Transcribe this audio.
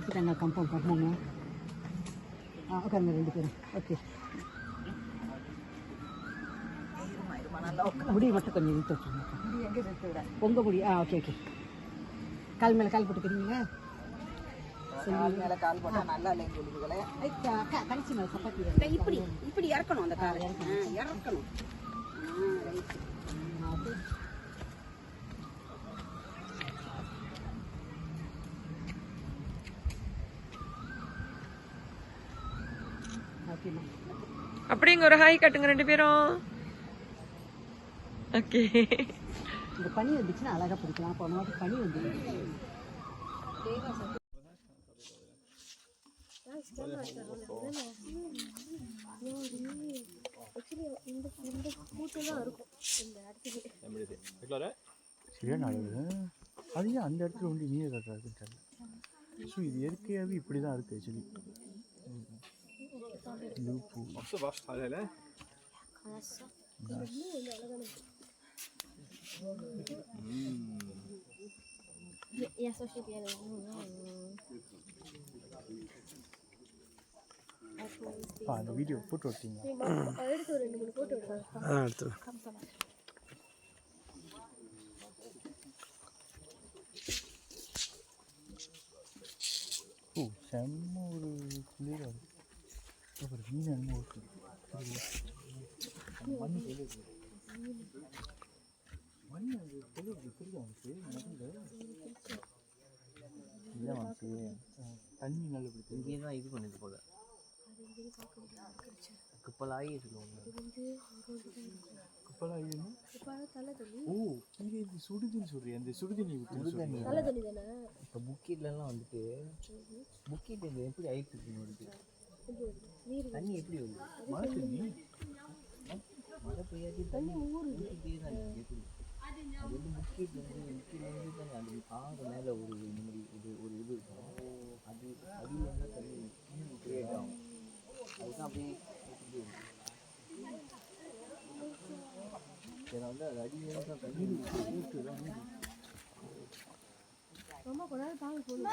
எடுத்துட்டாங்க கம்பம் உட்காருங்க 2 பேரும். ஓகே, முடி மட்டும் கொஞ்சம் இழுத்து வச்சுருங்க. உங்கள் முடி ஓகே ஓகே. கால் மேலே கால் போட்டுக்கிறீங்களா? மேலே கால் போட்டால் நல்லா இல்லைன்னு சொல்லுதுங்களே. கடைசி மேலே சப்பாத்தி இப்படி இப்படி இறக்கணும், அந்த காலை இறக்கணும். அப்படிங்க ஒரு ஹாய் காட்டுங்க 2 பேரும். ஓகே. இந்த பனி வந்துச்சுன்னா அழகாக பிடிக்கலாம். போன வாட்டி பனி வந்து அது ஏன் அந்த இடத்துல வந்து நீயே கட்டுறாருன்னு. ஸோ இது இயற்கையாகவே இப்படி தான் இருக்குது ஆக்சுவலி. அந்த வீடியோ போட்டு விட்டீங்க? எடுத்து செம்ம ஒரு கிளியராக இருக்குது. அப்புறம் மீன் என்னமோ இருக்குது. மண் தெரியுது, மண் அது தெரியுது இல்லை வாசி. தண்ணி நல்ல பிடிக்கும். இங்கே தான் இது பண்ணுது போல. குப்பலாகி சொல்லுவாங்க. குப்பலாகின்னா ஓ கீழே இது சுடுதண்ணி சொல்கிறேன். அந்த சுடுதண்ணி சுடுதண்ணி இப்போ புக்கெட்லாம் வந்துட்டு புக்கெட் இந்த எப்படி ஆயிடுச்சு வருது தண்ணி எப்படி வருது? மழை தண்ணி மழை பெய்யாது தண்ணி ஊருக்கு தான் எப்படி அது வந்து புக்கெட் புக்கெட்லேருந்து தான் அந்த ஆறு மேலே ஒரு இந்த மாதிரி ஒரு இது இருக்கும். அது அடியில் இருந்தால் தண்ணி கிரியேட் ஆகும். அதுதான் அப்படியே ஏன்னா வந்து அது அடியில் தான் தண்ணி ஊற்று தான் நீர். ரொம்ப கொஞ்ச நேரம் தாங்க போகணும்.